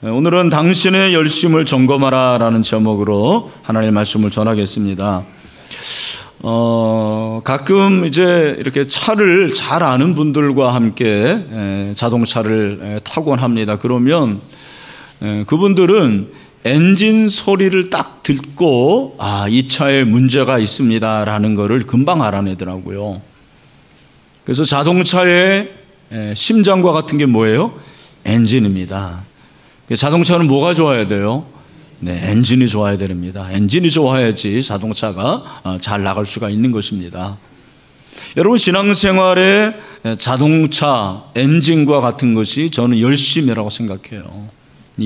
오늘은 당신의 열심을 점검하라 라는 제목으로 하나님의 말씀을 전하겠습니다. 가끔 이제 이렇게 차를 잘 아는 분들과 함께 자동차를 타곤 합니다. 그러면 그분들은 엔진 소리를 딱 듣고 이 차에 문제가 있습니다 라는 거를 금방 알아내더라고요. 그래서 자동차의 심장과 같은 게 뭐예요? 엔진입니다. 자동차는 뭐가 좋아야 돼요? 엔진이 좋아야 됩니다. 엔진이 좋아야지 자동차가 잘 나갈 수가 있는 것입니다. 여러분, 신앙생활에 자동차 엔진과 같은 것이 저는 열심이라고 생각해요.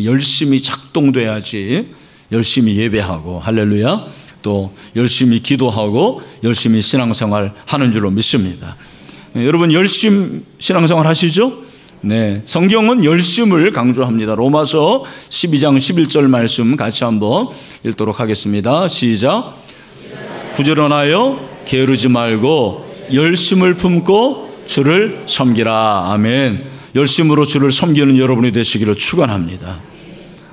열심히 작동돼야지 열심히 예배하고, 할렐루야, 또 열심히 기도하고 열심히 신앙생활 하는 줄로 믿습니다. 여러분, 열심 신앙생활 하시죠? 네, 성경은 열심을 강조합니다. 로마서 12장 11절 말씀 같이 한번 읽도록 하겠습니다. 시작. 부지런하여 게으르지 말고 열심을 품고 주를 섬기라. 아멘. 열심으로 주를 섬기는 여러분이 되시기를 축원합니다.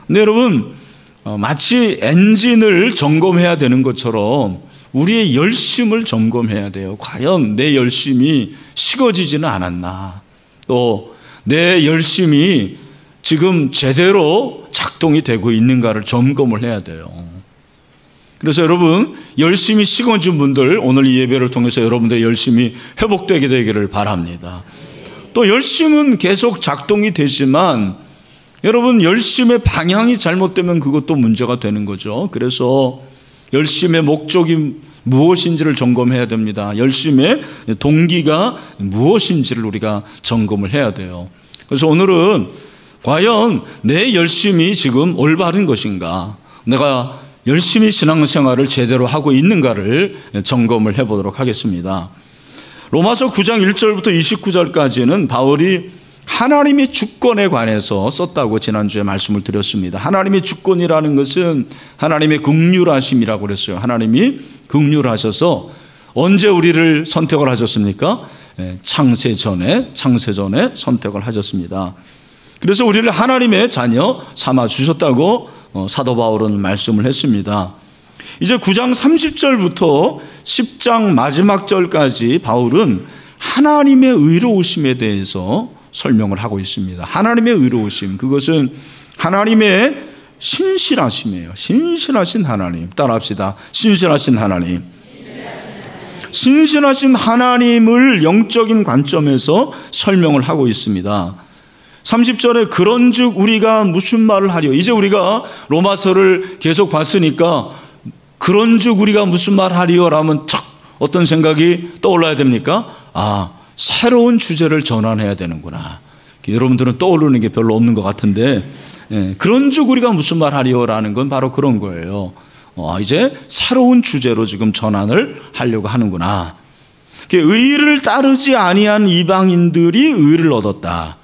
근데 여러분, 마치 엔진을 점검해야 되는 것처럼 우리의 열심을 점검해야 돼요. 과연 내 열심이 식어지지는 않았나, 또 내 열심이 지금 제대로 작동이 되고 있는가를 점검을 해야 돼요. 그래서 여러분, 열심히 식어진 분들, 오늘 이 예배를 통해서 여러분들의 열심이 회복되게 되기를 바랍니다. 또 열심은 계속 작동이 되지만 여러분, 열심의 방향이 잘못되면 그것도 문제가 되는 거죠. 그래서 열심의 목적이 무엇인지를 점검해야 됩니다. 열심의 동기가 무엇인지를 우리가 점검을 해야 돼요. 그래서 오늘은 과연 내 열심이 지금 올바른 것인가, 내가 열심히 신앙생활을 제대로 하고 있는가를 점검을 해보도록 하겠습니다. 로마서 9장 1절부터 29절까지는 바울이 하나님의 주권에 관해서 썼다고 지난주에 말씀을 드렸습니다. 하나님의 주권이라는 것은 하나님의 긍휼하심이라고 그랬어요. 하나님이 긍휼하셔서 언제 우리를 선택을 하셨습니까? 창세 전에 선택을 하셨습니다. 그래서 우리를 하나님의 자녀 삼아 주셨다고 사도 바울은 말씀을 했습니다. 이제 9장 30절부터 10장 마지막 절까지 바울은 하나님의 의로우심에 대해서 설명을 하고 있습니다. 하나님의 의로우심, 그것은 하나님의 신실하심이에요. 신실하신 하나님, 따라합시다. 신실하신 하나님. 신실하신 하나님을 영적인 관점에서 설명을 하고 있습니다. 30절에 그런즉 우리가 무슨 말을 하려, 이제 우리가 로마서를 계속 봤으니까 그런즉 우리가 무슨 말 하리요라면 탁 어떤 생각이 떠올라야 됩니까? 새로운 주제를 전환해야 되는구나. 여러분들은 떠오르는 게 별로 없는 것 같은데, 그런즉 우리가 무슨 말 하리요라는 건 바로 그런 거예요. 이제 새로운 주제로 지금 전환을 하려고 하는구나. 의를 따르지 아니한 이방인들이 의를 얻었다.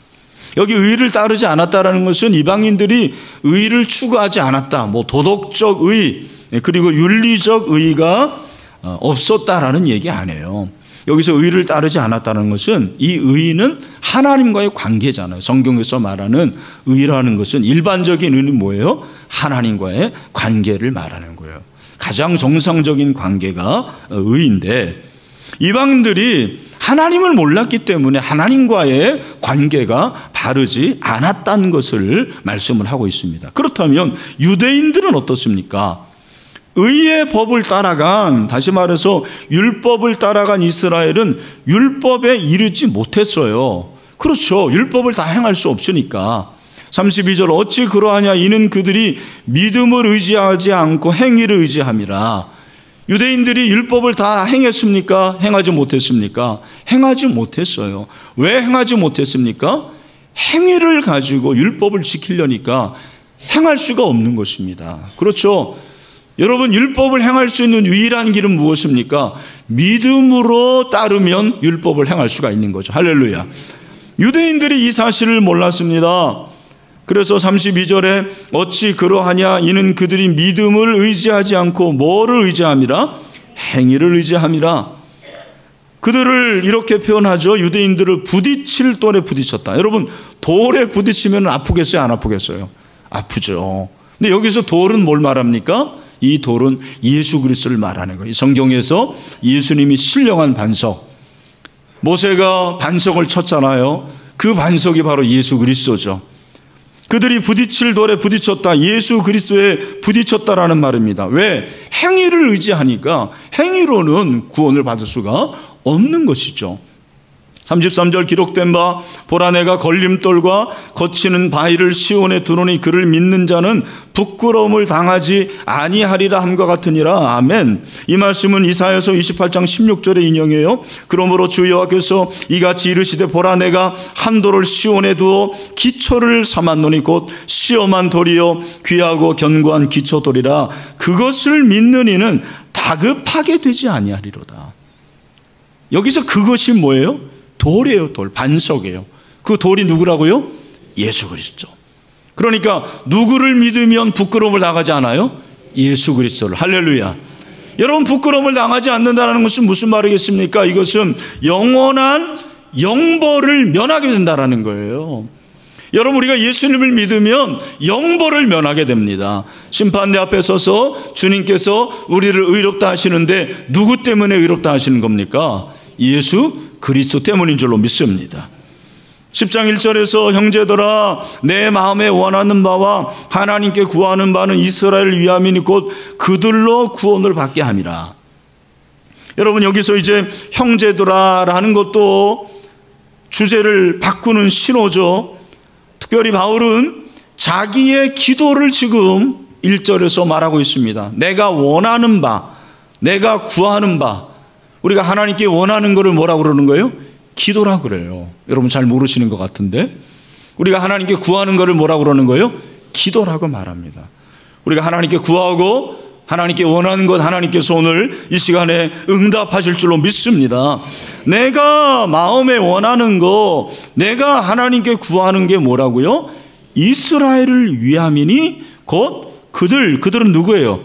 여기 의를 따르지 않았다라는 것은 이방인들이 의를 추구하지 않았다, 도덕적 의 그리고 윤리적 의가 없었다라는 얘기 아니에요. 여기서 의를 따르지 않았다는 것은 이 의는 하나님과의 관계잖아요. 성경에서 말하는 의라는 것은 일반적인 의는 뭐예요? 하나님과의 관계를 말하는 거예요. 가장 정상적인 관계가 의인데, 이방인들이 하나님을 몰랐기 때문에 하나님과의 관계가 바르지 않았다는 것을 말씀을 하고 있습니다. 그렇다면 유대인들은 어떻습니까? 의의 법을 따라간, 다시 말해서 율법을 따라간 이스라엘은 율법에 이르지 못했어요. 그렇죠. 율법을 다 행할 수 없으니까. 32절, 어찌 그러하냐, 이는 그들이 믿음을 의지하지 않고 행위를 의지함이라. 유대인들이 율법을 다 행했습니까? 행하지 못했습니까? 행하지 못했어요. 왜 행하지 못했습니까? 행위를 가지고 율법을 지키려니까 행할 수가 없는 것입니다. 그렇죠. 여러분, 율법을 행할 수 있는 유일한 길은 무엇입니까? 믿음으로 따르면 율법을 행할 수가 있는 거죠. 할렐루야. 유대인들이 이 사실을 몰랐습니다. 그래서 32절에 어찌 그러하냐, 이는 그들이 믿음을 의지하지 않고 뭐를 의지함이라? 행위를 의지함이라. 그들을 이렇게 표현하죠. 유대인들을 부딪힐 돌에 부딪혔다. 여러분, 돌에 부딪히면 아프겠어요, 안 아프겠어요? 아프죠. 근데 여기서 돌은 뭘 말합니까? 이 돌은 예수 그리스도를 말하는 거예요. 성경에서 예수님이 신령한 반석, 모세가 반석을 쳤잖아요. 그 반석이 바로 예수 그리스도죠. 그들이 부딪힐 돌에 부딪혔다, 예수 그리스도에 부딪혔다라는 말입니다. 왜? 행위를 의지하니까 행위로는 구원을 받을 수가 없는 것이죠. 33절 기록된 바 보라 내가 걸림돌과 거치는 바위를 시온에 두노니 그를 믿는 자는 부끄러움을 당하지 아니하리라 함과 같으니라. 아멘. 이 말씀은 이사야서 28장 16절의 인용이에요. 그러므로 주 여호와께서 이같이 이르시되 보라 내가 한 돌을 시온에 두어 기초를 삼았노니 곧 시험한 돌이요 귀하고 견고한 기초돌이라. 그것을 믿는 이는 다급하게 되지 아니하리로다. 여기서 그것이 뭐예요? 돌이에요. 돌, 반석이에요. 그 돌이 누구라고요? 예수 그리스도. 그러니까 누구를 믿으면 부끄러움을 당하지 않아요? 예수 그리스도를. 할렐루야. 여러분, 부끄러움을 당하지 않는다는 것은 무슨 말이겠습니까? 이것은 영원한 영벌을 면하게 된다는 거예요. 여러분, 우리가 예수님을 믿으면 영벌을 면하게 됩니다. 심판대 앞에 서서 주님께서 우리를 의롭다 하시는데 누구 때문에 의롭다 하시는 겁니까? 예수 그리스도 때문인 줄로 믿습니다. 10장 1절에서 형제들아 내 마음에 원하는 바와 하나님께 구하는 바는 이스라엘 위함이니 곧 그들로 구원을 받게 함이라. 여러분, 여기서 이제 형제들아라는 것도 주제를 바꾸는 신호죠. 특별히 바울은 자기의 기도를 지금 1절에서 말하고 있습니다. 내가 원하는 바, 내가 구하는 바. 우리가 하나님께 원하는 것을 뭐라고 그러는 거예요? 기도라고 그래요. 여러분 잘 모르시는 것 같은데, 우리가 하나님께 구하는 것을 뭐라고 그러는 거예요? 기도라고 말합니다. 우리가 하나님께 구하고 하나님께 원하는 것 하나님께서 오늘 이 시간에 응답하실 줄로 믿습니다. 내가 마음에 원하는 거, 내가 하나님께 구하는 게 뭐라고요? 이스라엘을 위함이니 곧 그들은 누구예요?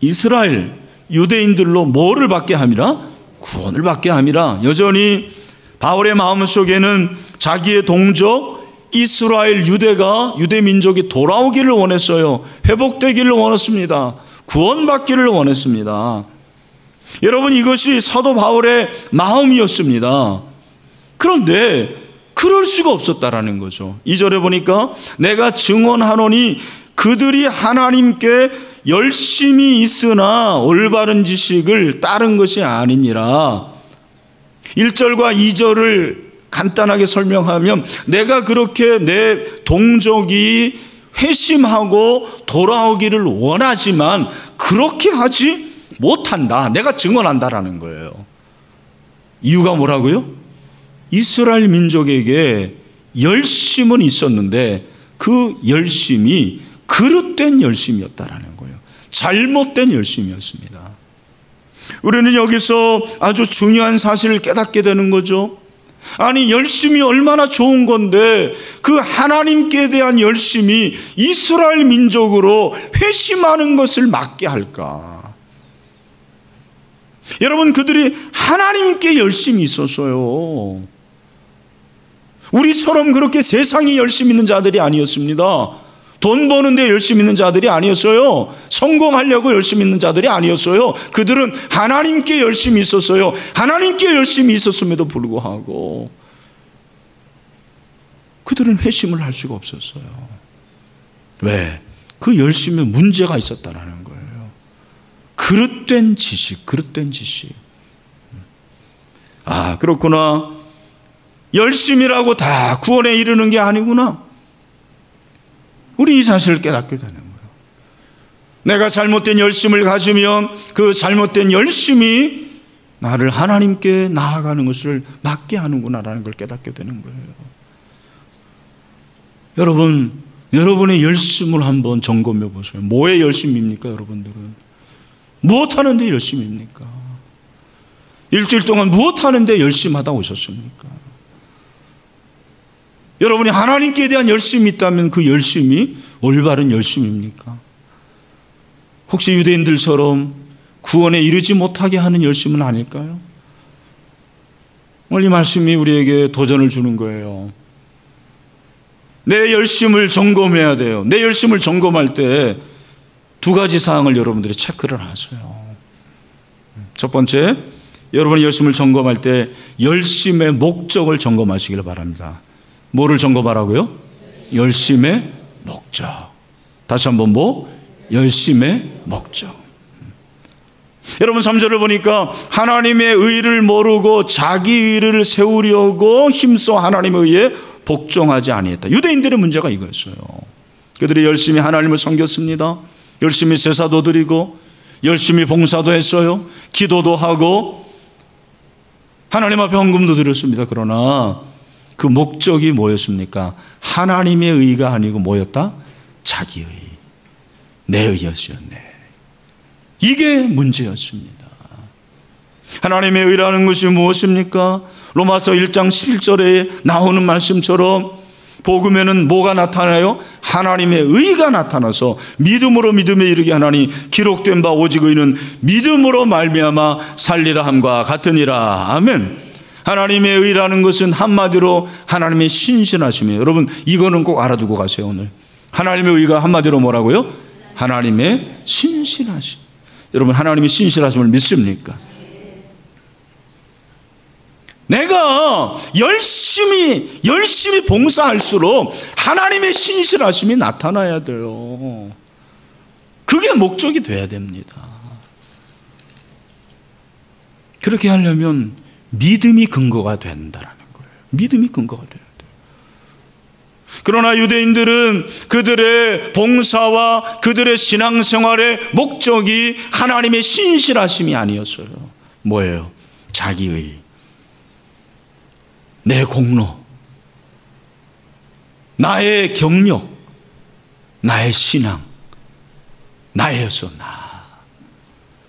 이스라엘 유대인들로 뭐를 받게 함이라? 구원을 받게 함이라. 여전히 바울의 마음속에는 자기의 동족 이스라엘 유대 민족이 돌아오기를 원했어요. 회복되기를 원했습니다. 구원받기를 원했습니다. 여러분, 이것이 사도 바울의 마음이었습니다. 그런데 그럴 수가 없었다라는 거죠. 2절에 보니까 내가 증언하노니 그들이 하나님께 열심히 있으나 올바른 지식을 따른 것이 아니니라. 1절과 2절을 간단하게 설명하면 내가 그렇게 내 동족이 회심하고 돌아오기를 원하지만 그렇게 하지 못한다. 내가 증언한다라는 거예요. 이유가 뭐라고요? 이스라엘 민족에게 열심은 있었는데 그 열심이 그릇된 열심이었다라는 거예요. 잘못된 열심이었습니다. 우리는 여기서 아주 중요한 사실을 깨닫게 되는 거죠. 아니, 열심이 얼마나 좋은 건데 그 하나님께 대한 열심이 이스라엘 민족으로 회심하는 것을 막게 할까? 여러분, 그들이 하나님께 열심이 있었어요. 우리처럼 그렇게 세상에 열심 있는 자들이 아니었습니다. 돈 버는데 열심 있는 자들이 아니었어요. 성공하려고 열심 있는 자들이 아니었어요. 그들은 하나님께 열심히 있었어요. 하나님께 열심히 있었음에도 불구하고 그들은 회심을 할 수가 없었어요. 왜? 그 열심에 문제가 있었다는 거예요. 그릇된 지식. 아, 그렇구나. 열심이라고 다 구원에 이르는 게 아니구나. 우리 이 사실을 깨닫게 되는 거예요. 내가 잘못된 열심을 가지면 그 잘못된 열심이 나를 하나님께 나아가는 것을 막게 하는구나라는 걸 깨닫게 되는 거예요. 여러분, 여러분의 열심을 한번 점검해 보세요. 뭐에 열심입니까, 여러분들은? 무엇 하는데 열심입니까? 일주일 동안 무엇 하는데 열심하다 오셨습니까? 여러분이 하나님께 대한 열심이 있다면 그 열심이 올바른 열심입니까? 혹시 유대인들처럼 구원에 이르지 못하게 하는 열심은 아닐까요? 오늘 이 말씀이 우리에게 도전을 주는 거예요. 내 열심을 점검해야 돼요. 내 열심을 점검할 때 두 가지 사항을 여러분들이 체크를 하세요. 첫 번째, 여러분이 열심을 점검할 때 열심의 목적을 점검하시길 바랍니다. 뭐를 점검하라고요? 열심의 목적. 다시 한번 열심의 목적. 여러분 3절을 보니까 하나님의 의를 모르고 자기 의를 세우려고 힘써 하나님의 의에 복종하지 아니했다. 유대인들의 문제가 이거였어요. 그들이 열심히 하나님을 섬겼습니다. 열심히 제사도 드리고 열심히 봉사도 했어요. 기도도 하고 하나님 앞에 헌금도 드렸습니다. 그러나 그 목적이 뭐였습니까? 하나님의 의가 아니고 뭐였다? 자기 의, 내 의였었네. 이게 문제였습니다. 하나님의 의라는 것이 무엇입니까? 로마서 1장 11절에 나오는 말씀처럼 복음에는 뭐가 나타나요? 하나님의 의가 나타나서 믿음으로 믿음에 이르게 하나니 기록된 바 오직 의는 믿음으로 말미암아 살리라 함과 같으니라. 아멘. 하나님의 의라는 것은 한마디로 하나님의 신실하심이에요. 여러분 이거는 꼭 알아두고 가세요. 오늘 하나님의 의가 한마디로 뭐라고요? 하나님의 신실하심. 여러분 하나님의 신실하심을 믿습니까? 내가 열심히 봉사할수록 하나님의 신실하심이 나타나야 돼요. 그게 목적이 돼야 됩니다. 그렇게 하려면 믿음이 근거가 된다라는 거예요. 믿음이 근거가 돼야 돼요. 그러나 유대인들은 그들의 봉사와 그들의 신앙생활의 목적이 하나님의 신실하심이 아니었어요. 뭐예요? 자기의, 내 공로, 나의 경력, 나의 신앙, 나였어.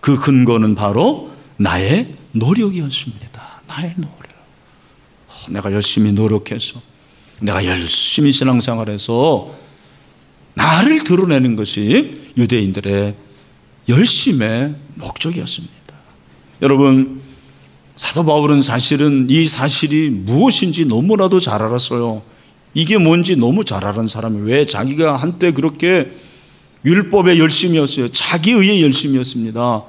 그 근거는 바로 나의 노력이었습니다. 나의 노력. 내가 열심히 노력해서, 내가 열심히 신앙생활해서 나를 드러내는 것이 유대인들의 열심의 목적이었습니다. 여러분, 사도 바울은 사실은 이 사실이 무엇인지 너무나도 잘 알았어요. 이게 뭔지 너무 잘 아는 사람이 왜 자기가 한때 그렇게 율법의 열심이었어요. 자기의의 열심이었습니다.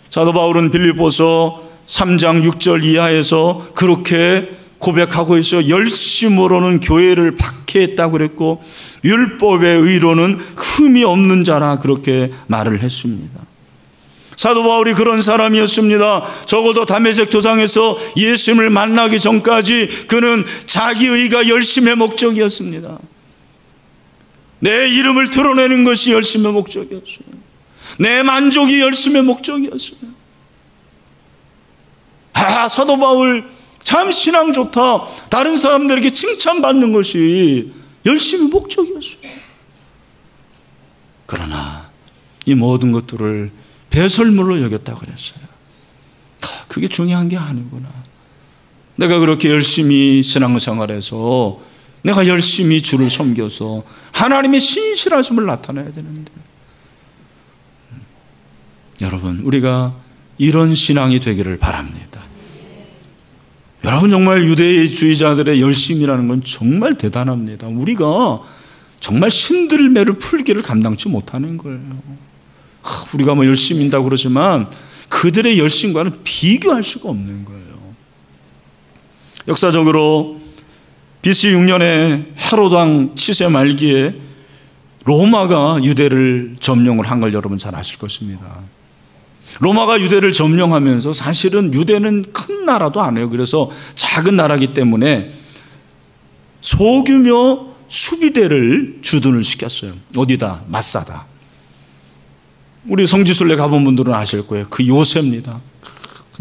사도 바울은 빌립보서 3장 6절 이하에서 그렇게 고백하고 있어요. 열심으로는 교회를 박해했다고 그랬고 율법의 의로는 흠이 없는 자라 그렇게 말을 했습니다. 사도 바울이 그런 사람이었습니다. 적어도 다메섹 도상에서 예수님을 만나기 전까지 그는 자기의가 열심의 목적이었습니다. 내 이름을 드러내는 것이 열심의 목적이었어요. 내 만족이 열심의 목적이었어요. 사도 바울 참 신앙 좋다. 다른 사람들에게 칭찬받는 것이 열심의 목적이었어요. 그러나 이 모든 것들을 배설물로 여겼다고 그랬어요. 그게 중요한 게 아니구나. 내가 그렇게 열심히 신앙생활해서 내가 열심히 주를 섬겨서 하나님의 신실하심을 나타내야 되는데 여러분 우리가 이런 신앙이 되기를 바랍니다. 여러분 정말 유대주의자들의 열심이라는 건 정말 대단합니다. 우리가 정말 신들매를 풀기를 감당치 못하는 거예요. 우리가 뭐 열심히 인다고 그러지만 그들의 열심과는 비교할 수가 없는 거예요. 역사적으로 BC 6년에 헤롯 왕 치세 말기에 로마가 유대를 점령을 한 걸 여러분 잘 아실 것입니다. 로마가 유대를 점령하면서 사실은 유대는 큰 나라도 아니에요. 그래서 작은 나라이기 때문에 소규모 수비대를 주둔을 시켰어요. 어디다? 마사다. 우리 성지순례 가본 분들은 아실 거예요. 그 요새입니다.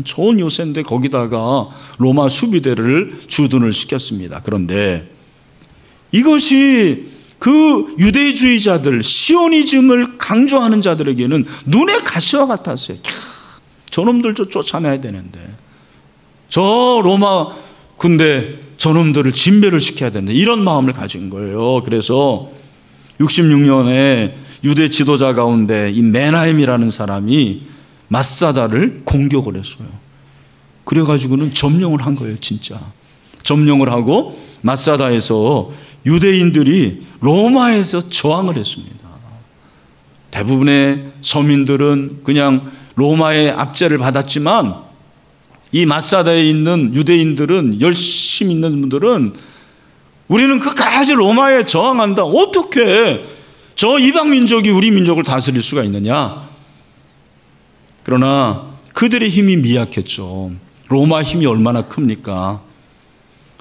좋은 요새인데 거기다가 로마 수비대를 주둔을 시켰습니다. 그런데 이것이 그 유대주의자들, 시오니즘을 강조하는 자들에게는 눈의 가시와 같았어요. 저놈들도 쫓아내야 되는데 저 로마 군대 저놈들을 진멸을 시켜야 되는데 이런 마음을 가진 거예요. 그래서 66년에 유대 지도자 가운데 이 메나헴이라는 사람이 마사다를 공격을 했어요. 그래가지고는 점령을 한 거예요. 진짜 점령을 하고 마사다에서 유대인들이 로마에서 저항을 했습니다. 대부분의 서민들은 그냥 로마의 압제를 받았지만 이 마사다에 있는 유대인들은, 열심히 있는 분들은 우리는 끝까지 로마에 저항한다. 어떻게 저 이방 민족이 우리 민족을 다스릴 수가 있느냐. 그러나 그들의 힘이 미약했죠. 로마 힘이 얼마나 큽니까?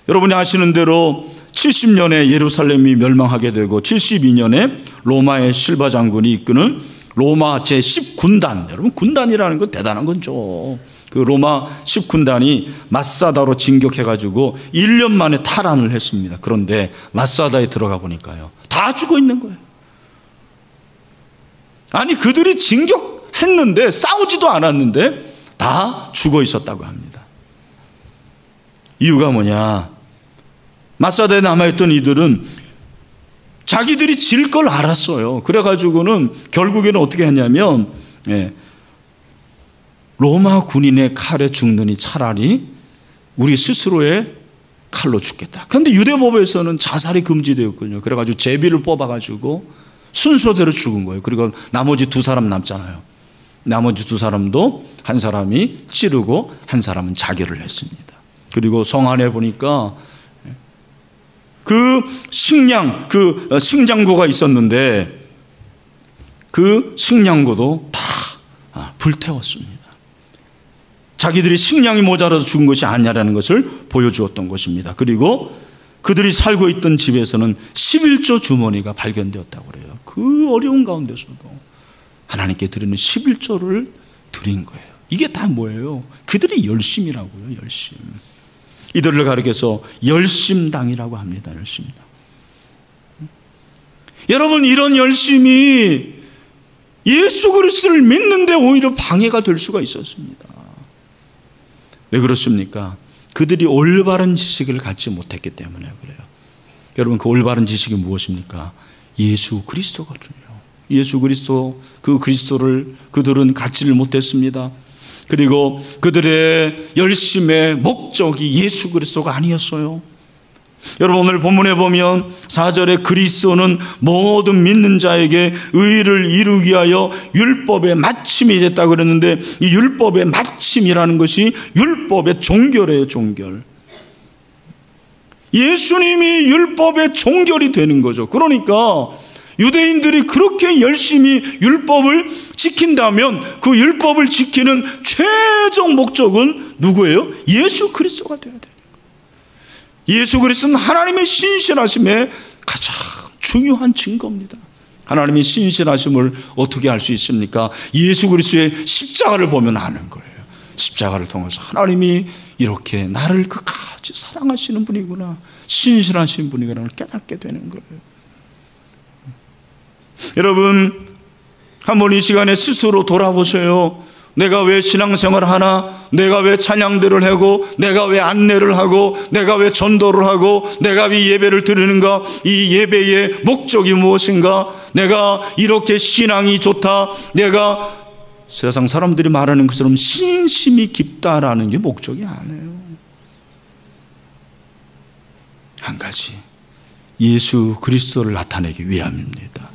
여러분이 아시는 대로 70년에 예루살렘이 멸망하게 되고 72년에 로마의 실바 장군이 이끄는 로마 제10군단, 여러분 군단이라는 건 대단한 거죠. 그 로마 10군단이 마사다로 진격해가지고 1년 만에 탈환을 했습니다. 그런데 마사다에 들어가 보니까요, 다 죽어 있는 거예요. 아니 그들이 진격했는데, 싸우지도 않았는데 다 죽어 있었다고 합니다. 이유가 뭐냐? 마사다에 남아있던 이들은 자기들이 질 걸 알았어요. 그래가지고는 결국에는 어떻게 했냐면, 로마 군인의 칼에 죽느니 차라리 우리 스스로의 칼로 죽겠다. 그런데 유대법에서는 자살이 금지되었거든요. 그래가지고 제비를 뽑아가지고 순서대로 죽은 거예요. 그리고 나머지 두 사람 남잖아요. 나머지 두 사람도 한 사람이 찌르고 한 사람은 자결을 했습니다. 그리고 성 안에 보니까 그 식량, 그 식량고가 있었는데 그 식량고도 다 불태웠습니다. 자기들이 식량이 모자라서 죽은 것이 아니냐라는 것을 보여주었던 것입니다. 그리고 그들이 살고 있던 집에서는 11조 주머니가 발견되었다고 그래요. 그 어려운 가운데서도 하나님께 드리는 11조를 드린 거예요. 이게 다 뭐예요? 그들의 열심이라고요. 열심. 이들을 가리켜서 열심당이라고 합니다. 열심당. 여러분, 이런 열심이 예수 그리스도를 믿는데 오히려 방해가 될 수가 있었습니다. 왜 그렇습니까? 그들이 올바른 지식을 갖지 못했기 때문에 그래요. 여러분, 그 올바른 지식이 무엇입니까? 예수 그리스도거든요. 예수 그리스도, 그 그리스도를 그들은 갖지를 못했습니다. 그리고 그들의 열심의 목적이 예수 그리스도가 아니었어요. 여러분, 오늘 본문에 보면 4절에 그리스도는 모든 믿는 자에게 의를 이루기 위하여 율법의 마침이 됐다고 그랬는데, 이 율법의 마침이라는 것이 율법의 종결이에요. 종결. 예수님이 율법의 종결이 되는 거죠. 그러니까 유대인들이 그렇게 열심히 율법을 지킨다면 그 율법을 지키는 최종 목적은 누구예요? 예수 그리스도가 되어야 돼요. 예수 그리스도는 하나님의 신실하심의 가장 중요한 증거입니다. 하나님의 신실하심을 어떻게 알 수 있습니까? 예수 그리스도의 십자가를 보면 아는 거예요. 십자가를 통해서 하나님이 이렇게 나를 끝까지 사랑하시는 분이구나, 신실하신 분이구나를 깨닫게 되는 거예요. 여러분, 한번 이 시간에 스스로 돌아보세요. 내가 왜 신앙생활을 하나? 내가 왜 찬양들을 하고, 내가 왜 안내를 하고, 내가 왜 전도를 하고, 내가 왜 예배를 드리는가? 이 예배의 목적이 무엇인가? 내가 이렇게 신앙이 좋다, 내가 세상 사람들이 말하는 것처럼 신심이 깊다라는 게 목적이 아니에요. 한 가지, 예수 그리스도를 나타내기 위함입니다.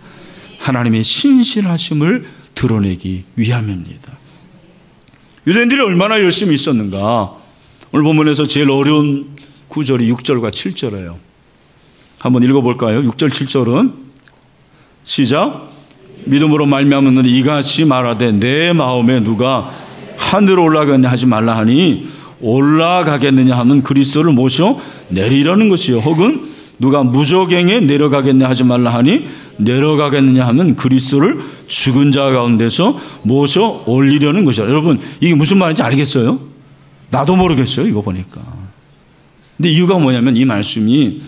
하나님의 신실하심을 드러내기 위함입니다. 유대인들이 얼마나 열심히 있었는가? 오늘 본문에서 제일 어려운 구절이 6절과 7절이에요. 한번 읽어볼까요? 6절 7절은 시작. 믿음으로 말미암은 이같이 말하되 내 마음에 누가 하늘로 올라가겠느냐 하지 말라 하니, 올라가겠느냐 하면 그리스도를 모셔 내리려는 것이요, 혹은 누가 무저갱에 내려가겠느냐 하지 말라 하니, 내려가겠느냐 하면 그리스도를 죽은 자 가운데서 모셔 올리려는 것이야. 여러분, 이게 무슨 말인지 알겠어요? 나도 모르겠어요, 이거 보니까. 근데 이유가 뭐냐면 이 말씀이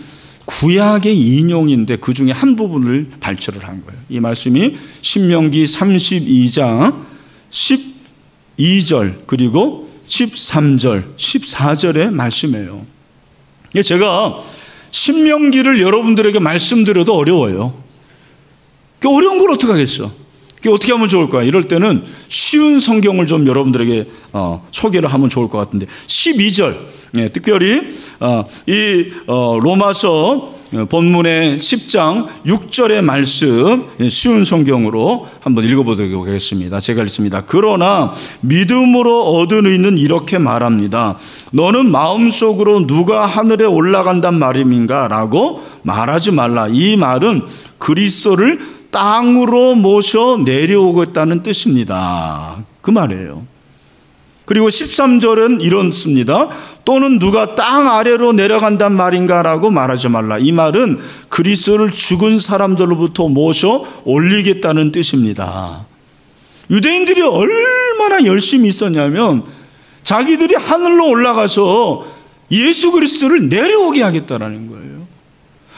구약의 인용인데 그 중에 한 부분을 발췌를 한 거예요. 이 말씀이 신명기 32장 12절 그리고 13절 14절의 말씀이에요. 제가 신명기를 여러분들에게 말씀드려도 어려워요. 그 어려운 걸 어떻게 하겠어? 어떻게 하면 좋을까? 이럴 때는 쉬운 성경을 좀 여러분들에게 소개를 하면 좋을 것 같은데 12절, 특별히 이 로마서 본문의 10장 6절의 말씀 쉬운 성경으로 한번 읽어보도록 하겠습니다. 제가 읽습니다. 그러나 믿음으로 얻은 의는 이렇게 말합니다. 너는 마음속으로 누가 하늘에 올라간단 말임인가? 라고 말하지 말라. 이 말은 그리스도를 땅으로 모셔 내려오겠다는 뜻입니다. 그 말이에요. 그리고 13절은 이렇습니다. 또는 누가 땅 아래로 내려간단 말인가? 라고 말하지 말라. 이 말은 그리스도를 죽은 사람들로부터 모셔 올리겠다는 뜻입니다. 유대인들이 얼마나 열심히 있었냐면 자기들이 하늘로 올라가서 예수 그리스도를 내려오게 하겠다라는 거예요.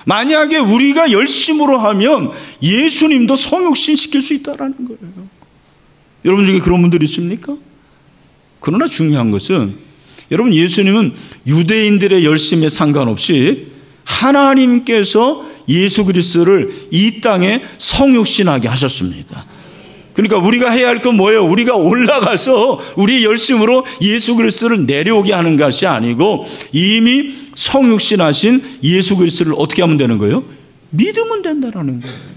만약에 우리가 열심으로 하면 예수님도 성육신 시킬 수 있다라는 거예요. 여러분 중에 그런 분들이 있습니까? 그러나 중요한 것은 여러분, 예수님은 유대인들의 열심에 상관없이 하나님께서 예수 그리스도를 이 땅에 성육신하게 하셨습니다. 그러니까 우리가 해야 할 건 뭐예요? 우리가 올라가서 우리의 열심으로 예수 그리스도를 내려오게 하는 것이 아니고 이미 성육신하신 예수 그리스도를 어떻게 하면 되는 거예요? 믿으면 된다라는 거예요.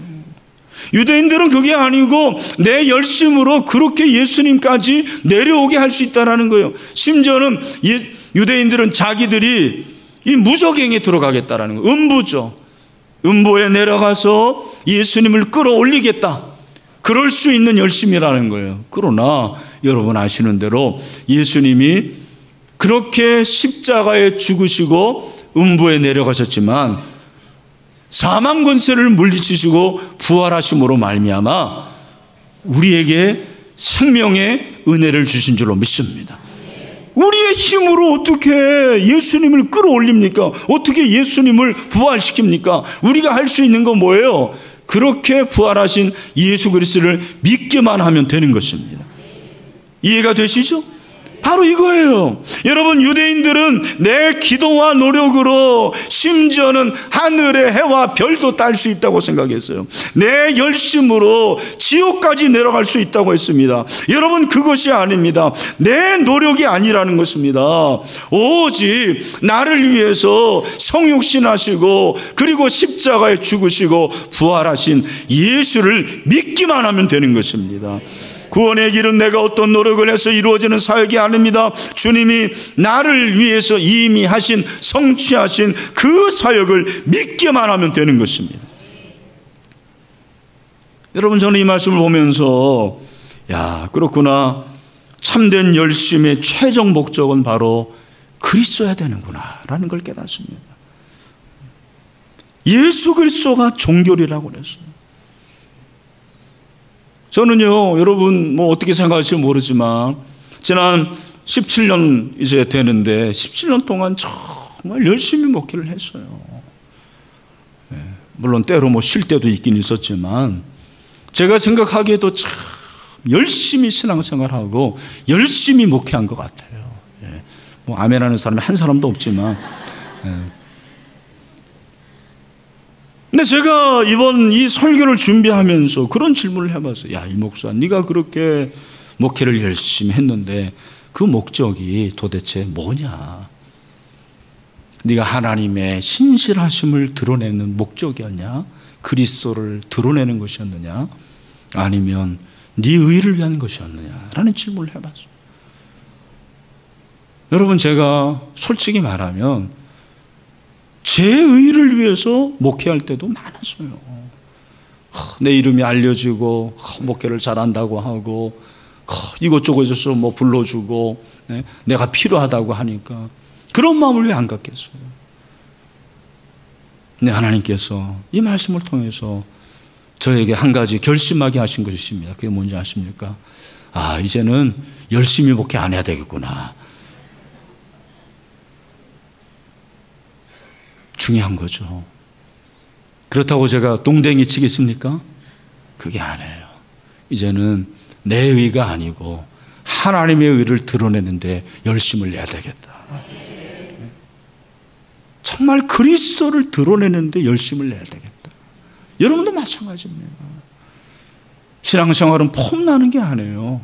유대인들은 그게 아니고 내 열심으로 그렇게 예수님까지 내려오게 할 수 있다라는 거예요. 심지어는 유대인들은 자기들이 이 무적행에 들어가겠다라는 거예요. 음부죠. 음부에 내려가서 예수님을 끌어올리겠다. 그럴 수 있는 열심이라는 거예요. 그러나 여러분 아시는 대로 예수님이 그렇게 십자가에 죽으시고 음부에 내려가셨지만 사망 권세를 물리치시고 부활하심으로 말미암아 우리에게 생명의 은혜를 주신 줄로 믿습니다. 우리의 힘으로 어떻게 예수님을 끌어올립니까? 어떻게 예수님을 부활시킵니까? 우리가 할 수 있는 건 뭐예요? 그렇게 부활하신 예수 그리스도를 믿기만 하면 되는 것입니다. 이해가 되시죠? 바로 이거예요. 여러분, 유대인들은 내 기도와 노력으로 심지어는 하늘의 해와 별도 딸 수 있다고 생각했어요. 내 열심으로 지옥까지 내려갈 수 있다고 했습니다. 여러분, 그것이 아닙니다. 내 노력이 아니라는 것입니다. 오직 나를 위해서 성육신하시고 그리고 십자가에 죽으시고 부활하신 예수를 믿기만 하면 되는 것입니다. 구원의 길은 내가 어떤 노력을 해서 이루어지는 사역이 아닙니다. 주님이 나를 위해서 이미 하신, 성취하신 그 사역을 믿기만 하면 되는 것입니다. 여러분, 저는 이 말씀을 보면서 그렇구나, 참된 열심의 최종 목적은 바로 그리스도야 되는구나 라는 걸 깨닫습니다. 예수 그리스도가 종교리라고 그랬어요. 저는요, 여러분 어떻게 생각할지 모르지만 지난 17년 이제 되는데 17년 동안 정말 열심히 목회를 했어요. 물론 때로 쉴 때도 있긴 있었지만 제가 생각하기에도 참 열심히 신앙생활하고 열심히 목회한 것 같아요. 아멘하는 사람이 한 사람도 없지만. 근데 제가 이번 이 설교를 준비하면서 그런 질문을 해봤어요. 이 목사, 네가 그렇게 목회를 열심히 했는데 그 목적이 도대체 뭐냐? 네가 하나님의 신실하심을 드러내는 목적이었냐? 그리스도를 드러내는 것이었느냐? 아니면 네 의를 위한 것이었느냐? 라는 질문을 해봤어요. 여러분, 제가 솔직히 말하면 제 의를 위해서 목회할 때도 많았어요. 내 이름이 알려지고 목회를 잘한다고 하고 이곳저곳에서 불러주고 내가 필요하다고 하니까 그런 마음을 왜 안 갖겠어요? 근데 하나님께서 이 말씀을 통해서 저에게 한 가지 결심하게 하신 것이 있습니다. 그게 뭔지 아십니까? 이제는 열심히 목회 안 해야 되겠구나. 중요한 거죠. 그렇다고 제가 동댕이 치겠습니까? 그게 아니에요. 이제는 내 의가 아니고 하나님의 의를 드러내는데 열심을 내야 되겠다. 정말 그리스도를 드러내는데 열심을 내야 되겠다. 여러분도 마찬가지입니다. 신앙생활은 폼나는 게 아니에요.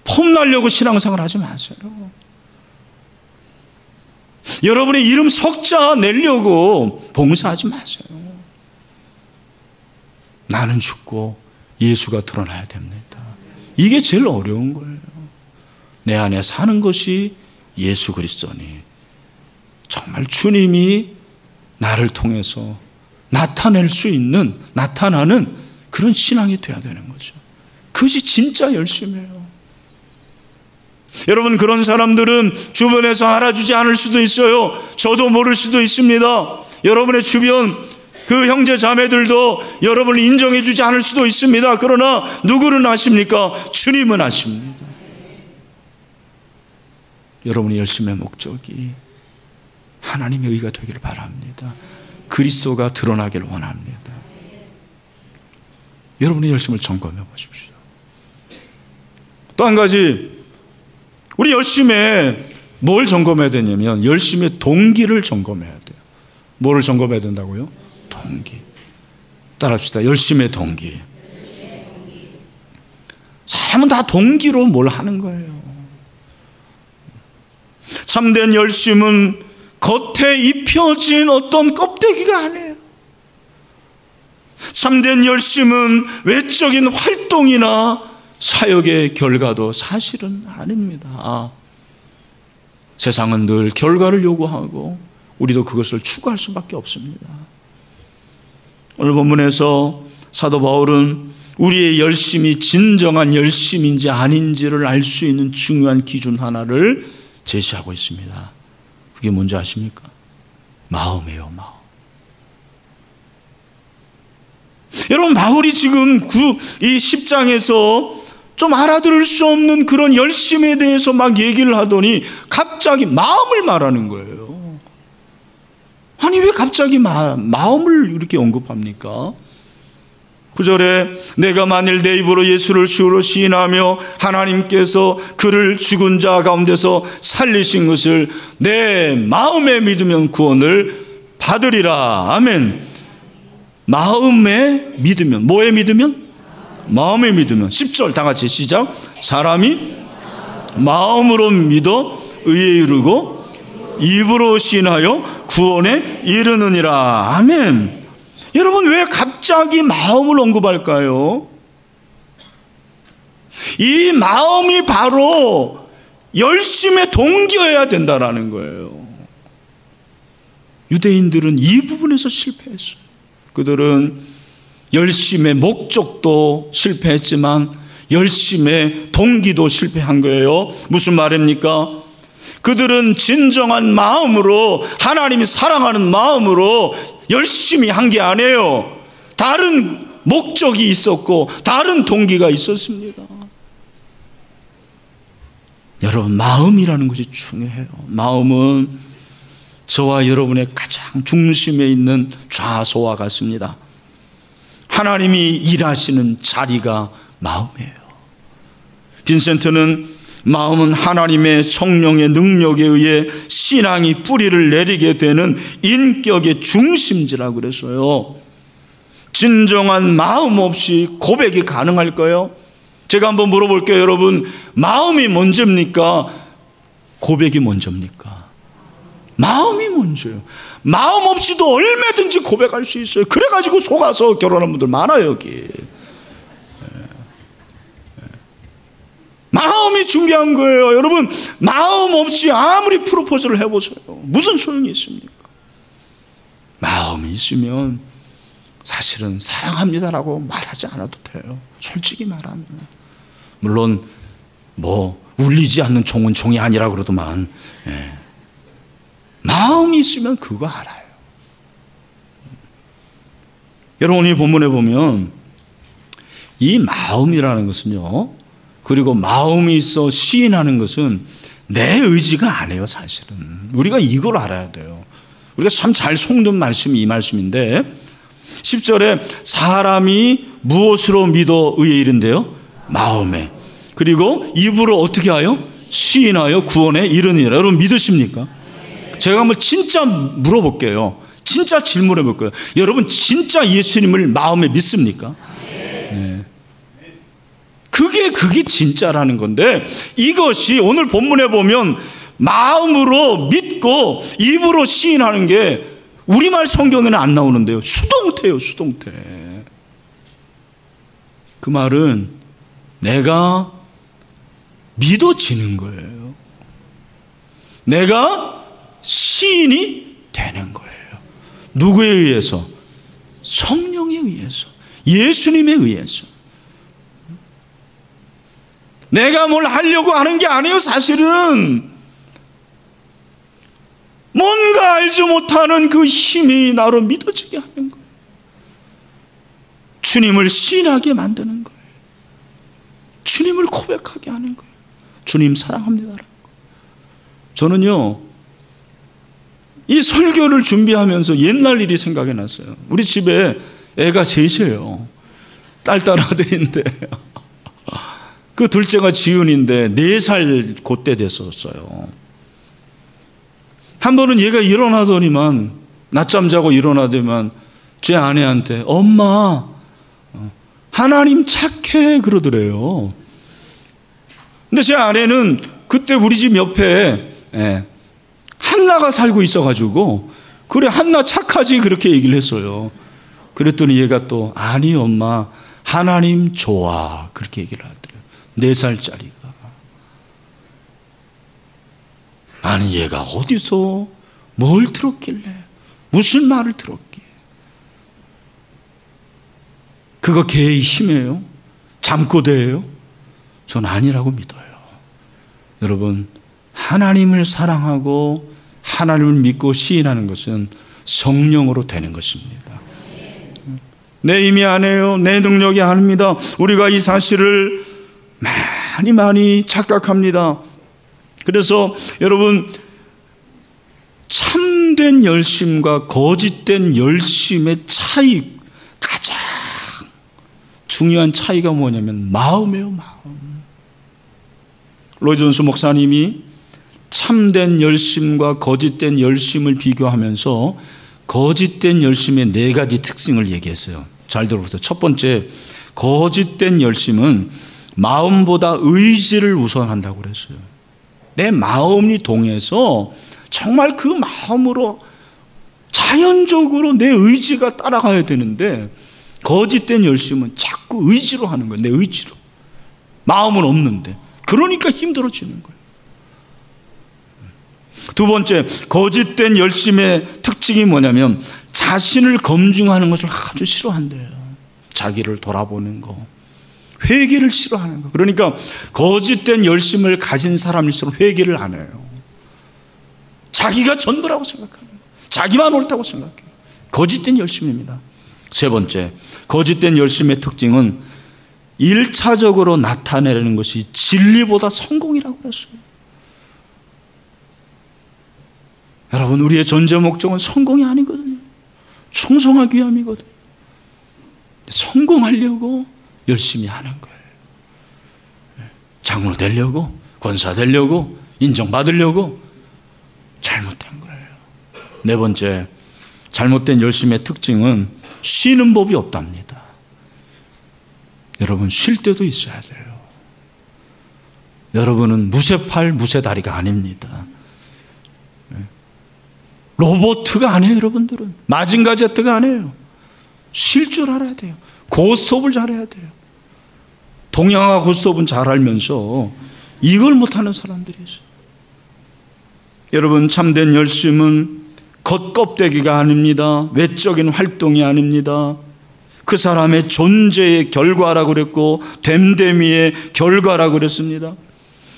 폼나려고 신앙생활 하지 마세요. 여러분의 이름 석자 내려고 봉사하지 마세요. 나는 죽고 예수가 드러나야 됩니다. 이게 제일 어려운 거예요. 내 안에 사는 것이 예수 그리스도니 정말 주님이 나를 통해서 나타낼 수 있는, 나타나는 그런 신앙이 돼야 되는 거죠. 그것이 진짜 열심이에요. 여러분, 그런 사람들은 주변에서 알아주지 않을 수도 있어요. 저도 모를 수도 있습니다. 여러분의 주변 그 형제 자매들도 여러분을 인정해 주지 않을 수도 있습니다. 그러나 누구는 아십니까? 주님은 아십니다. 여러분의 열심의 목적이 하나님의 의가 되기를 바랍니다. 그리스도가 드러나기를 원합니다. 여러분의 열심을 점검해 보십시오. 또 한 가지, 우리 열심에 뭘 점검해야 되냐면 열심의 동기를 점검해야 돼요. 뭐를 점검해야 된다고요? 동기. 따라합시다. 열심의 동기. 사람은 다 동기로 뭘 하는 거예요. 참된 열심은 겉에 입혀진 어떤 껍데기가 아니에요. 참된 열심은 외적인 활동이나 사역의 결과도 사실은 아닙니다. 세상은 늘 결과를 요구하고 우리도 그것을 추구할 수밖에 없습니다. 오늘 본문에서 사도 바울은 우리의 열심이 진정한 열심인지 아닌지를 알 수 있는 중요한 기준 하나를 제시하고 있습니다. 그게 뭔지 아십니까? 마음이에요, 마음. 여러분, 바울이 지금 이 10장에서 좀 알아들을 수 없는 그런 열심에 대해서 막 얘기를 하더니 갑자기 마음을 말하는 거예요. 아니, 왜 갑자기 마음을 이렇게 언급합니까? 9절에 내가 만일 내 입으로 예수를 주로 시인하며 하나님께서 그를 죽은 자 가운데서 살리신 것을 내 마음에 믿으면 구원을 받으리라. 아멘. 마음에 믿으면, 뭐에 믿으면? 마음에 믿으면. 10절 다 같이 시작. 사람이 마음으로 믿어 의에 이르고 입으로 시인하여 구원에 이르느니라. 아멘. 여러분, 왜 갑자기 마음을 언급할까요? 이 마음이 바로 열심의 동기여야 된다라는 거예요. 유대인들은 이 부분에서 실패했어요. 그들은 열심의 목적도 실패했지만 열심의 동기도 실패한 거예요. 무슨 말입니까? 그들은 진정한 마음으로, 하나님이 사랑하는 마음으로 열심히 한 게 아니에요. 다른 목적이 있었고 다른 동기가 있었습니다. 여러분, 마음이라는 것이 중요해요. 마음은 저와 여러분의 가장 중심에 있는 좌소와 같습니다. 하나님이 일하시는 자리가 마음이에요. 빈센트는 마음은 하나님의 성령의 능력에 의해 신앙이 뿌리를 내리게 되는 인격의 중심지라고 그랬어요. 진정한 마음 없이 고백이 가능할까요? 제가 한번 물어볼게요. 여러분, 마음이 먼저입니까? 고백이 먼저입니까? 마음이 먼저예요. 마음 없이도 얼마든지 고백할 수 있어요. 그래가지고 속아서 결혼한 분들 많아요, 여기. 마음이 중요한 거예요. 여러분, 마음 없이 아무리 프로포즈를 해보세요. 무슨 소용이 있습니까? 마음이 있으면 사실은 사랑합니다라고 말하지 않아도 돼요. 솔직히 말하면. 물론 울리지 않는 종은 종이 아니라 그러더만, 마음이 있으면 그거 알아요. 여러분, 이 본문에 보면 이 마음이라는 것은요, 그리고 마음이 있어 시인하는 것은 내 의지가 아니에요. 사실은 우리가 이걸 알아야 돼요. 우리가 참 잘 속는 말씀이 이 말씀인데, 10절에 사람이 무엇으로 믿어 의에 이른대요? 마음에. 그리고 입으로 어떻게 하여? 시인하여 구원에 이르느니라. 여러분, 믿으십니까? 제가 한번 진짜 물어볼게요. 진짜 질문해 볼게요. 여러분, 진짜 예수님을 마음에 믿습니까? 네. 그게 진짜라는 건데, 이것이 오늘 본문에 보면 마음으로 믿고 입으로 시인하는 게 우리말 성경에는 안 나오는데요. 수동태예요, 수동태. 그 말은 내가 믿어지는 거예요. 내가 시인이 되는 거예요. 누구에 의해서? 성령에 의해서, 예수님에 의해서. 내가 뭘 하려고 하는 게 아니에요. 사실은 뭔가 알지 못하는 그 힘이 나로 믿어지게 하는 거예요. 주님을 시인하게 만드는 거예요. 주님을 고백하게 하는 거예요. 주님 사랑합니다라는 거예요. 저는요, 이 설교를 준비하면서 옛날 일이 생각이 났어요. 우리 집에 애가 셋이에요. 딸 아들인데 그 둘째가 지훈인데 4살 그때 됐었어요. 한 번은 얘가 일어나더니만, 낮잠 자고 일어나더니만 제 아내한테 엄마 하나님 착해 그러더래요. 근데 제 아내는 그때 우리 집 옆에 한나가 살고 있어가지고 그래 한나 착하지 그렇게 얘기를 했어요. 그랬더니 얘가 또 아니 엄마 하나님 좋아 그렇게 얘기를 하더래요. 4살짜리가. 아니 얘가 어디서 뭘 들었길래 무슨 말을 들었기에. 그거 개의 힘이에요? 잠꼬대예요? 전 아니라고 믿어요. 여러분, 하나님을 사랑하고 하나님을 믿고 시인하는 것은 성령으로 되는 것입니다. 내 힘이 아니에요. 내 능력이 아닙니다. 우리가 이 사실을 많이 착각합니다. 그래서 여러분, 참된 열심과 거짓된 열심의 차이, 가장 중요한 차이가 뭐냐면 마음이에요. 마음. 로이 존스 목사님이 참된 열심과 거짓된 열심을 비교하면서 거짓된 열심의 4가지 특징을 얘기했어요. 잘 들어보세요. 첫 번째, 거짓된 열심은 마음보다 의지를 우선한다고 그랬어요. 내 마음이 동해서 정말 그 마음으로 자연적으로 내 의지가 따라가야 되는데, 거짓된 열심은 자꾸 의지로 하는 거예요. 내 의지로. 마음은 없는데. 그러니까 힘들어지는 거예요. 두 번째, 거짓된 열심의 특징이 뭐냐면 자신을 검증하는 것을 아주 싫어한대요. 자기를 돌아보는 거, 회개를 싫어하는 거. 그러니까 거짓된 열심을 가진 사람일수록 회개를 안 해요. 자기가 전부라고 생각하는 거예요. 자기만 옳다고 생각해요. 거짓된 열심입니다. 세 번째, 거짓된 열심의 특징은 1차적으로 나타내는 것이 진리보다 성공이라고 그랬어요. 여러분, 우리의 존재 목적은 성공이 아니거든요. 충성하기 위함이거든요. 성공하려고 열심히 하는 거예요. 장로 되려고, 권사 되려고, 인정받으려고. 잘못된 거예요. 네 번째, 잘못된 열심의 특징은 쉬는 법이 없답니다. 여러분, 쉴 때도 있어야 돼요. 여러분은 무쇠팔, 무쇠다리가 아닙니다. 로보트가 아니에요. 여러분들은 마징가 제트가 아니에요. 쉴 줄 알아야 돼요. 고스톱을 잘해야 돼요. 동양화 고스톱은 잘 알면서 이걸 못하는 사람들이 있어요. 여러분, 참된 열심은 겉껍데기가 아닙니다. 외적인 활동이 아닙니다. 그 사람의 존재의 결과라고 그랬고 됨됨이의 결과라고 그랬습니다.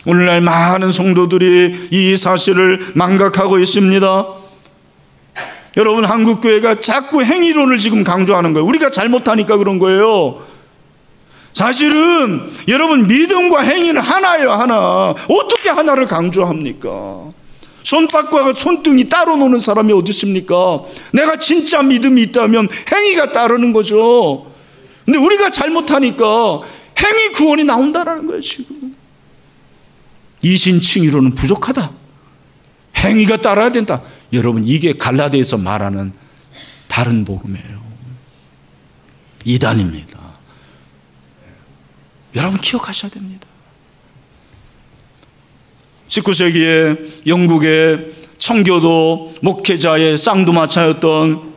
오늘날 많은 성도들이 이 사실을 망각하고 있습니다. 여러분, 한국교회가 자꾸 행위론을 지금 강조하는 거예요. 우리가 잘못하니까 그런 거예요. 사실은 여러분, 믿음과 행위는 하나예요. 하나. 어떻게 하나를 강조합니까? 손바닥과 손등이 따로 노는 사람이 어디 있습니까? 내가 진짜 믿음이 있다면 행위가 따르는 거죠. 근데 우리가 잘못하니까 행위 구원이 나온다는 거예요. 지금 이신칭의로는 부족하다. 행위가 따라야 된다. 여러분, 이게 갈라디아에서 말하는 다른 복음이에요. 이단입니다. 여러분 기억하셔야 됩니다. 19세기에 영국의 청교도 목회자의 쌍두마차였던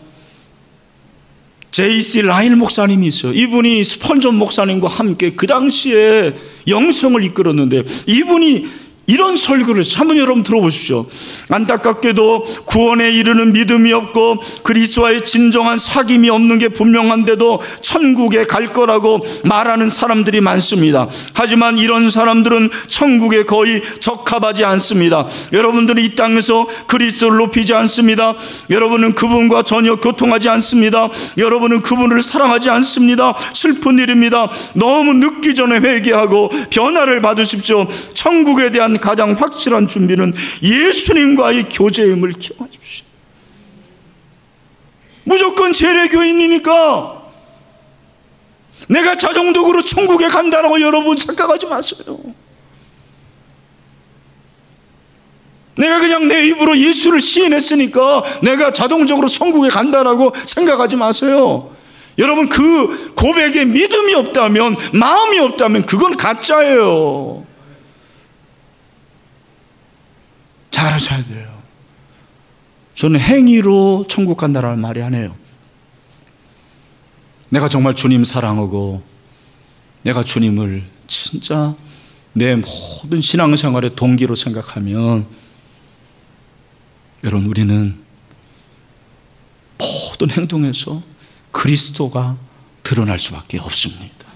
J.C. 라일 목사님이 있어요. 이분이 스펀전 목사님과 함께 그 당시에 영성을 이끌었는데, 이분이 이런 설교를 한번 여러분 들어보십시오. 안타깝게도 구원에 이르는 믿음이 없고 그리스도와의 진정한 사귐이 없는 게 분명한데도 천국에 갈 거라고 말하는 사람들이 많습니다. 하지만 이런 사람들은 천국에 거의 적합하지 않습니다. 여러분들은 이 땅에서 그리스도를 높이지 않습니다. 여러분은 그분과 전혀 교통하지 않습니다. 여러분은 그분을 사랑하지 않습니다. 슬픈 일입니다. 너무 늦기 전에 회개하고 변화를 받으십시오. 천국에 대한 가장 확실한 준비는 예수님과의 교제임을 기억하십시오. 무조건 재래교인이니까 내가 자동적으로 천국에 간다라고 여러분 착각하지 마세요. 내가 그냥 내 입으로 예수를 시인했으니까 내가 자동적으로 천국에 간다라고 생각하지 마세요. 여러분, 그 고백에 믿음이 없다면, 마음이 없다면 그건 가짜예요. 잘 하셔야 돼요. 저는 행위로 천국 간다라는 말이 아니에요. 내가 정말 주님 사랑하고 내가 주님을 진짜 내 모든 신앙생활의 동기로 생각하면, 여러분, 우리는 모든 행동에서 그리스도가 드러날 수밖에 없습니다.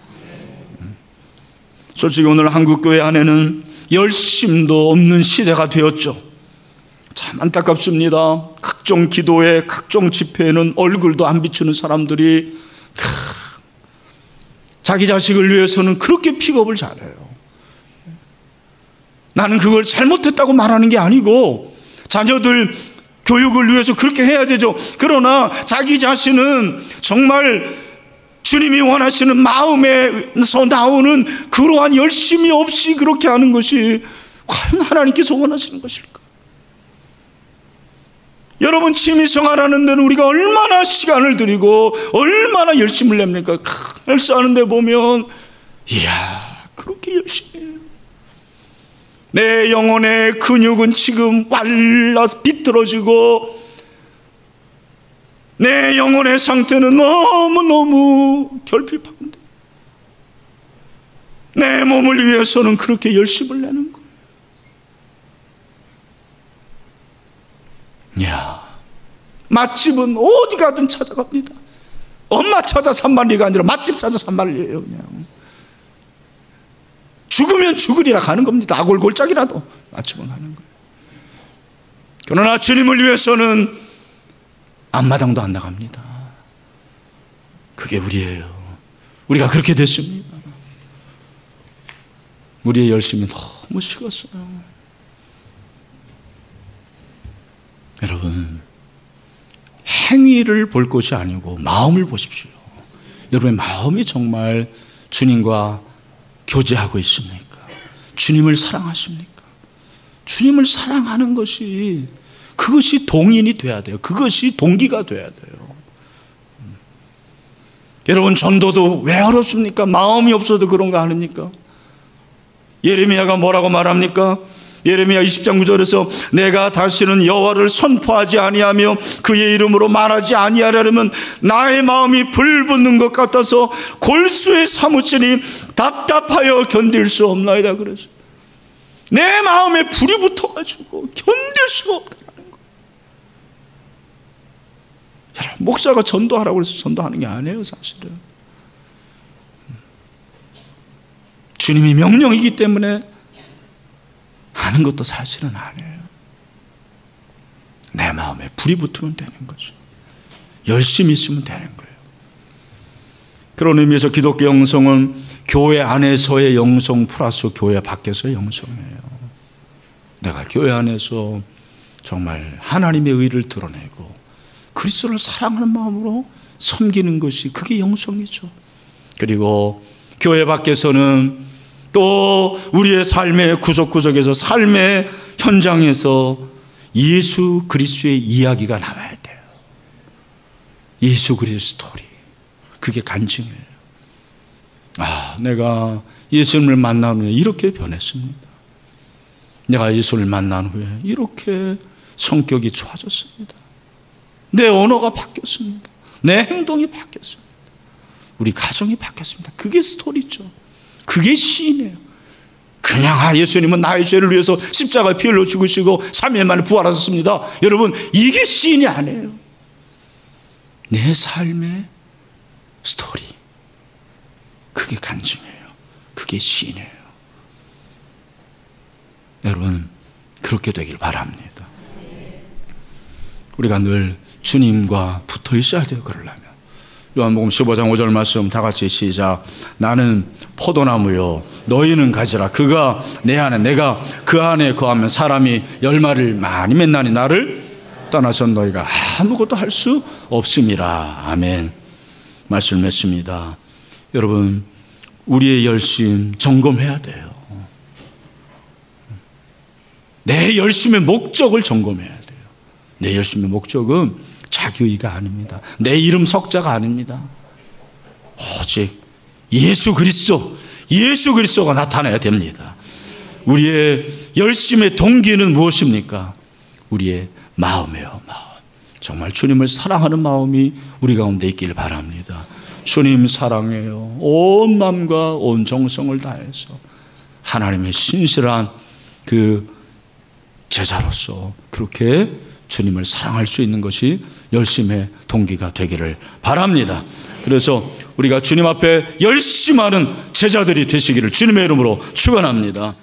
솔직히 오늘 한국교회 안에는 열심도 없는 시대가 되었죠. 참 안타깝습니다. 각종 기도회, 각종 집회에는 얼굴도 안 비추는 사람들이 자기 자식을 위해서는 그렇게 픽업을 잘해요. 나는 그걸 잘못했다고 말하는 게 아니고 자녀들 교육을 위해서 그렇게 해야 되죠. 그러나 자기 자신은 정말 주님이 원하시는 마음에서 나오는 그러한 열심이 없이 그렇게 하는 것이 과연 하나님께서 원하시는 것일까? 여러분, 취미생활하는 데는 우리가 얼마나 시간을 들이고 얼마나 열심을 냅니까? 헬스하는 데 보면 이야, 그렇게 열심히 해요. 내 영혼의 근육은 지금 말라서 비틀어지고 내 영혼의 상태는 너무너무 결핍한데 내 몸을 위해서는 그렇게 열심을 내는 거예요. 이야, 맛집은 어디 가든 찾아갑니다. 엄마 찾아 산만리가 아니라 맛집 찾아 산만리예요. 그냥 죽으면 죽으리라 가는 겁니다. 아골골짝이라도 맛집은 가는 거예요. 그러나 주님을 위해서는 앞마당도 안 나갑니다. 그게 우리예요. 우리가 그렇게 됐습니다. 우리의 열심이 너무 식었어요. 여러분, 행위를 볼 것이 아니고 마음을 보십시오. 여러분의 마음이 정말 주님과 교제하고 있습니까? 주님을 사랑하십니까? 주님을 사랑하는 것이, 그것이 동인이 돼야 돼요. 그것이 동기가 돼야 돼요. 여러분, 전도도 왜 어렵습니까? 마음이 없어도 그런 거 아닙니까? 예레미야가 뭐라고 말합니까? 예레미야 20장 9절에서 내가 다시는 여호와를 선포하지 아니하며 그의 이름으로 말하지 아니하려면 나의 마음이 불붙는 것 같아서 골수에 사무치니 답답하여 견딜 수 없나이다. 그래서 내 마음에 불이 붙어가지고 견딜 수가 없다는 거예요. 여러분, 목사가 전도하라고 해서 전도하는 게 아니에요. 사실은 주님이 명령이기 때문에 하는 것도 사실은 아니에요. 내 마음에 불이 붙으면 되는 거죠. 열심히 있으면 되는 거예요. 그런 의미에서 기독교 영성은 교회 안에서의 영성 플러스 교회 밖에서의 영성이에요. 내가 교회 안에서 정말 하나님의 의를 드러내고 그리스도를 사랑하는 마음으로 섬기는 것이, 그게 영성이죠. 그리고 교회 밖에서는 또 우리의 삶의 구석구석에서, 삶의 현장에서 예수 그리스도의 이야기가 나와야 돼요. 예수 그리스도 스토리. 그게 간증이에요. 내가 예수님을 만난 후에 이렇게 변했습니다. 내가 예수를 만난 후에 이렇게 성격이 좋아졌습니다. 내 언어가 바뀌었습니다. 내 행동이 바뀌었습니다. 우리 가정이 바뀌었습니다. 그게 스토리죠. 그게 시인이에요. 그냥 예수님은 나의 죄를 위해서 십자가에 피 흘려 죽으시고 3일 만에 부활하셨습니다. 여러분, 이게 시인이 아니에요. 내 삶의 스토리, 그게 간증이에요. 그게 시인이에요. 여러분, 그렇게 되길 바랍니다. 우리가 늘 주님과 붙어 있어야 돼요. 그러려면 요한복음 15장 5절 말씀 다 같이 시작. 나는 포도나무요 너희는 가지라. 그가 내 안에 내가 그 안에 거하면 사람이 열매를 많이 맺나니 나를 떠나선 너희가 아무것도 할 수 없음이라. 아멘. 말씀을 맺습니다. 여러분, 우리의 열심 점검해야 돼요. 내 열심의 목적을 점검해야 돼요. 내 열심의 목적은 자기의가 아닙니다. 내 이름 석자가 아닙니다. 오직 예수 그리스도가 나타나야 됩니다. 우리의 열심의 동기는 무엇입니까? 우리의 마음이에요. 마음. 정말 주님을 사랑하는 마음이 우리 가운데 있길 바랍니다. 주님 사랑해요. 온 마음과 온 정성을 다해서 하나님의 신실한 그 제자로서 그렇게 주님을 사랑할 수 있는 것이 열심의 동기가 되기를 바랍니다. 그래서 우리가 주님 앞에 열심하는 제자들이 되시기를 주님의 이름으로 축원합니다.